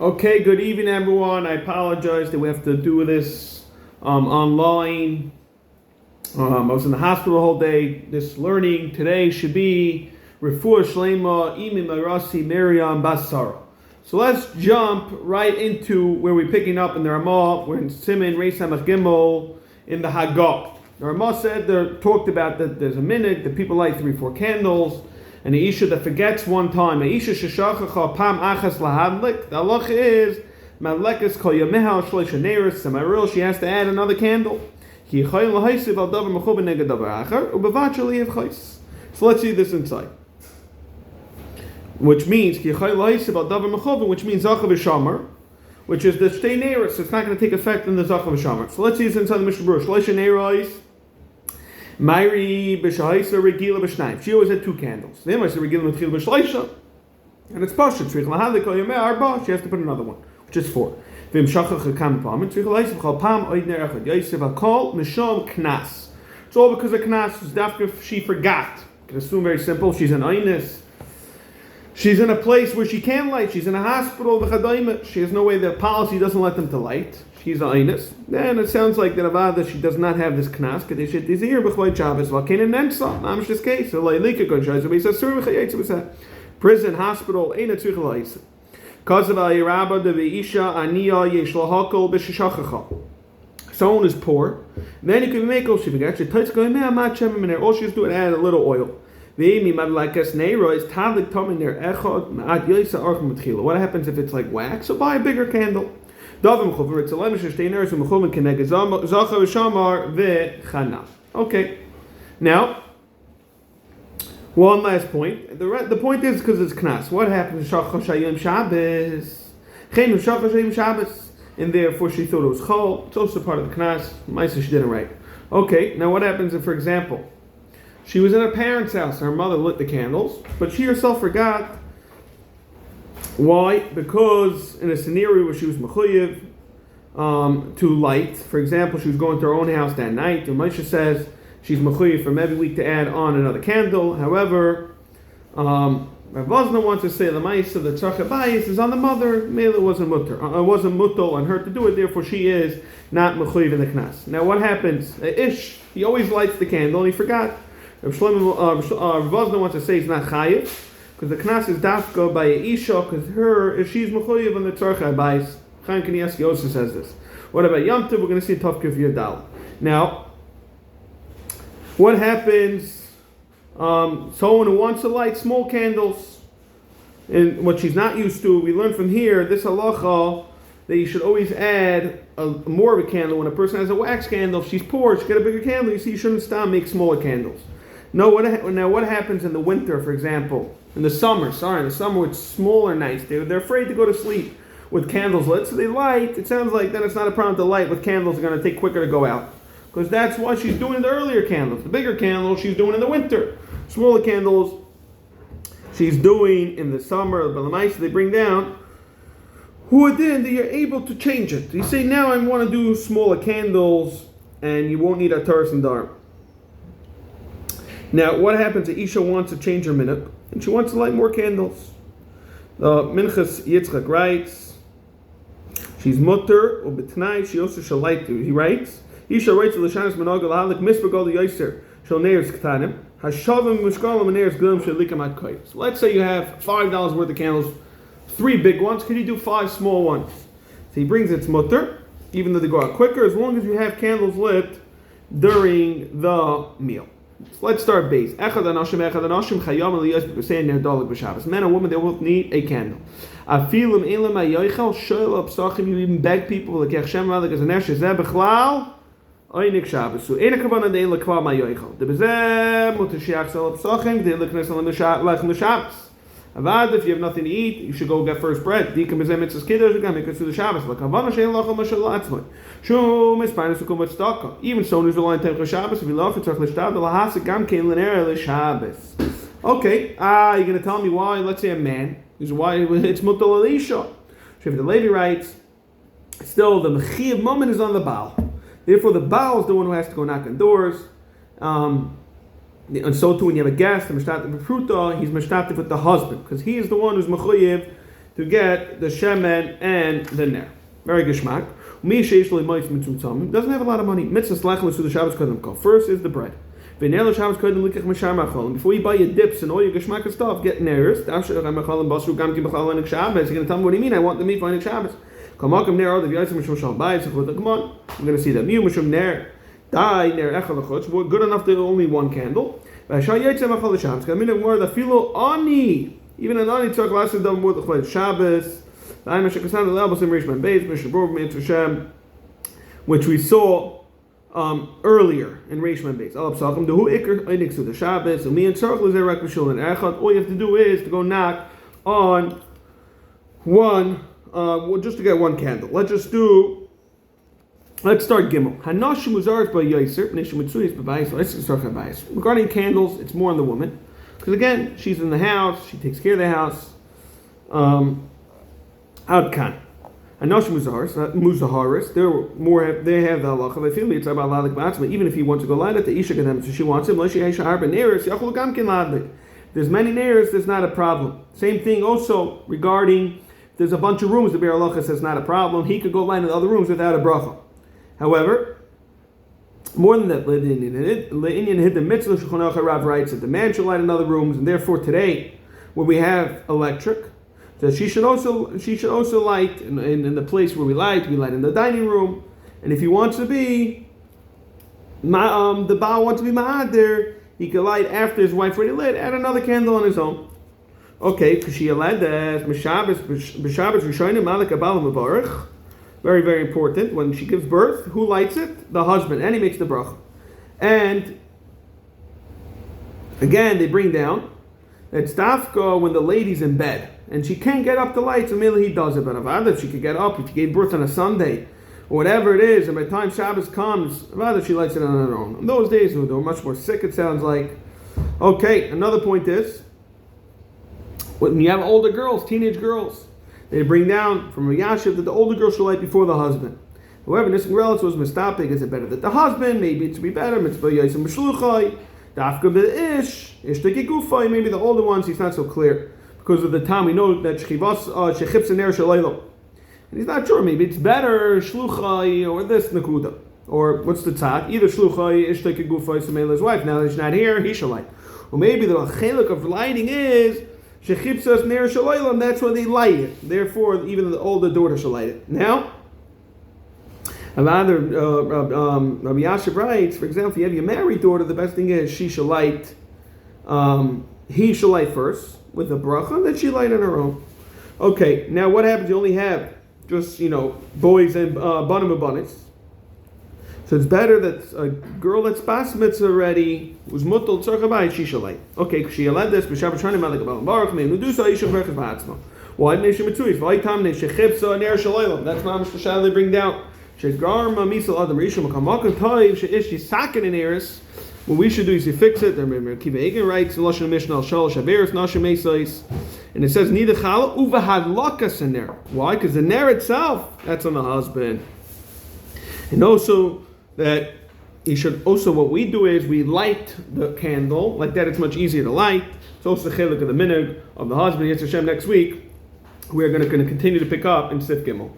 Okay, good evening, everyone. I apologize that we have to do this online. I was in the hospital the whole day. This learning today should be Refuah Shlema Imi Marasi Miriam Basara. So let's jump right into where we're picking up in the Ramah. We're in siman Reis Samach Gimel in the Haggadah. The Ramah said talked about that there's a minute that people light 3-4 candles. And the Isha that forgets one time, Isha sheshachacha pam achas lahadlik. The halacha is malekes kol yameha shloisha neiros samaril. She has to add another candle. Ki chayil lahaysiv al davar mechuben neged davar achar ubevachal liyev chays. So let's see this inside. Which means ki chayil lahaysiv al davar mechuben, which means zachav v'shamar, which is the shtei neiros. It's not going to take effect in the zachav v'shamar. So let's see this inside the Mishna berura. Shloisha neiros. Myri b'shahisa regila b'shnayim. She always had 2 candles. Then I said regila b'tchila b'shleisha, and it's pasha. Tzrich lahadlik al yomei arba. She has to put another one, which is 4. V'im shachach hakam pam. Tzrich lahayis b'chal pam oid ner echad. Yosef hakol mishom knas. It's all because of knas. Dafka she forgot. You can assume very simple. She's an aynis. She's in a place where she can't light. She's in a hospital. She has no way. The policy doesn't let them to light. She's an aynis. Then it sounds like that Avada, she does not have this knas. Kadeshet dizir b'chloy Shabbos. Vakein nensa. Mamish this case. So leilika kon shayz. But he says sur v'chayetz b'seh. Prison, hospital, ain't a tzrich l'ayis. Kazav al yirabba de v'isha aniya yesh lahakol b'shishachacha. Someone is poor. Then you can make all she forgets. She takes going meh amat shemim in there. All she has to do is add a little oil. V'imi madlakas neiro is tadlik tom in there echad ma'at yoysa archim b'tchila. What happens if it's like wax? So buy a bigger candle. Okay, now one last point. The point is because it's knas. What happens Shabbos? And therefore she thought it was chol. It's also part of the knas. Ma'aseh she didn't right. Okay, now what happens if, for example, she was in her parents' house and her mother lit the candles, but she herself forgot. Why? Because in a scenario where she was mechuyev to light, for example, she was going to her own house that night, and Moshe says she's mechuyev from every week to add on another candle. However, Rav Vazna wants to say the ma'aseh, the tzarcha bayis is on the mother. Mela wasn't mutter. It wasn't mutal on her to do it. Therefore, she is not mechuyev in the knas. Now, what happens? Ish, he always lights the candle, and he forgot. Rav Vazna wants to say he's not chayiv, because the knas is dafka by Isha, because she's mechuyev on the tzarcha bayis. Chaim Kanievsky also says this. What about Yom Tov? We're going to see Tov Kuf Yadal. Now, what happens? Someone who wants to light small candles, and what she's not used to, we learn from here this halacha that you should always add more of a candle. When a person has a wax candle, if she's poor, she get a bigger candle. You see, you shouldn't stop make smaller candles. No, what happens in the winter, for example? In the summer, it's smaller nights. They're afraid to go to sleep with candles lit, so they light. It sounds like then it's not a problem to light with candles are going to take quicker to go out. Because that's why she's doing the earlier candles. The bigger candles she's doing in the winter. Smaller candles she's doing in the summer. But the mice they bring down, who then that you're able to change it. You say, now I want to do smaller candles, and you won't need a Taurus and Dar. Now, what happens if Isha wants to change her minute, and she wants to light more candles? Minchas Yitzchak writes, she's mutter or betnai. She also shall light. He writes, Isha writes to Lashanis Menogal Halik Misbagol Yoser Shal Neiros Ktanim Hashavim Mishkalim Neiros Glim Shalikam At Koy. So let's say you have $5 worth of candles, 3 big ones. Could you do 5 small ones? So he brings its mutter, even though they go out quicker, as long as you have candles lit during the meal. So let's start base. Men and women, they both need a candle. You even beg people like Einik Shabbos. So Einik Kavanah Dein Lekval Mayoichel. The Bezeh Mutashiach Sel Psachim Dein Leknesel Lechem Shabbos. Avad, if you have nothing to eat, you should go get first bread. Dikam Bezeh Mitzvahs Kiddush, you can make it through the Shabbos. Lekavanah Shein Lachal Mashal Atzmai. Shum Espinus Ukum Tzedakah. Even so, there's a line Temcha Shabbos. If you love it, Tzach Lishtad Lahasik Gam Kein L'Ner LeShabbos. Okay, you're going to tell me why? Let's say a man. This is why it's Mutal Elisha. Shiv the Levi writes, still the Mechiv moment is on the Baal. Therefore, the Baal is the one who has to go knock on doors. And so too, when you have a guest, the Mishtatif B'Pruta, he's Mishtatif with the husband, because he is the one who's Mechuyev to get the shemen and the ner. Very geschmack. Doesn't have a lot of money. First is the bread. Before you buy your dips and all your geschmack stuff, get ners. You're going to tell me what do you mean? I want the meat for Shabbos. Come on, we're going to see them. Good enough to only one candle. Even an ani took last of them with the Shabbos, which we saw earlier in Reishman Beis. The Shabbos, and me and Circle is there. All you have to do is to go knock on one, just to get one candle. Let's start Gimel. Regarding candles, it's more on the woman. Because again, she's in the house, she takes care of the house. Outkan. Anosh Muzaharis, they have the halacha. They feel it's about Lalik Batzma. Even if he wants to go light at the Isha Gadam, so she wants him. There's many neirs, there's not a problem. Same thing also regarding, there's a bunch of rooms, the Be'er Halacha says not a problem. He could go light in the other rooms without a bracha. However, more than that, Le'inyan hid the mitzvah. Shulchan Aruch Rav writes that the man should light in other rooms, and therefore today, when we have electric, that she should also light in the place where we light in the dining room, and if he wants to be, the Baal wants to be ma'ad there, he could light after his wife already lit, add another candle on his own. Okay, very, very important. When she gives birth, who lights it? The husband, and he makes the bracha. And again, they bring down that dafka when the lady's in bed and she can't get up to light, so maybe he does it. But if she could get up, if she gave birth on a Sunday or whatever it is, and by the time Shabbos comes, rather she lights it on her own. In those days, they were much more sick. It sounds like. Okay, another point is when you have older girls, teenage girls. They bring down from a yashiv that the older girl should light before the husband. However, this relatives mistapik, is it better that the husband? Maybe it should be better. Mitzvah yaisim b'shluchai, dafka b'ish tekigufai. Maybe the older ones, he's not so clear because of the time we know that shechivas shechipsa ner shalaylo, and he's not sure. Maybe it's better shluchai or this nakuda, or what's the tzad? Either shluchai ish tekigufai samela's wife. Now that he's not here, he shall light. Or maybe the chelik of lighting is shechipsas ner shalaylam, that's when they light it. Therefore, even the older daughter shall light it. Now, Rabbi Yashiv writes, for example, if you have your married daughter, the best thing is she shall light, he shall light first with a bracha, then she light on her own. Okay, now what happens? You only have just, boys and banim and banis. So it's better that a girl that's bas mitzvah already, who's mutal tzarchabayit, she shall light. Okay, she led this, b'shav shanim malik abal baruch me'im nudusa yishuv berachas ba'atzma. Why neshim mitzuis? Why tam neshechipsa ner shalaylam? That's mamish l'shal they bring down. Shegarma misal adam rishon makamakam toiv sheish yisakin in eris. What we should do is you fix it. Kiva Egan writes in Lashon Mishna al shal shaveris nashim meisais, and it says nida chala uvahadlakas in there. Why? Because the ner itself, that's on the husband, and also that he should also, what we do is we light the candle like that. It's much easier to light. It's also the chelik of the minhag of the husband. Yes, Hashem, next week we're going to continue to pick up in Sif Gimel.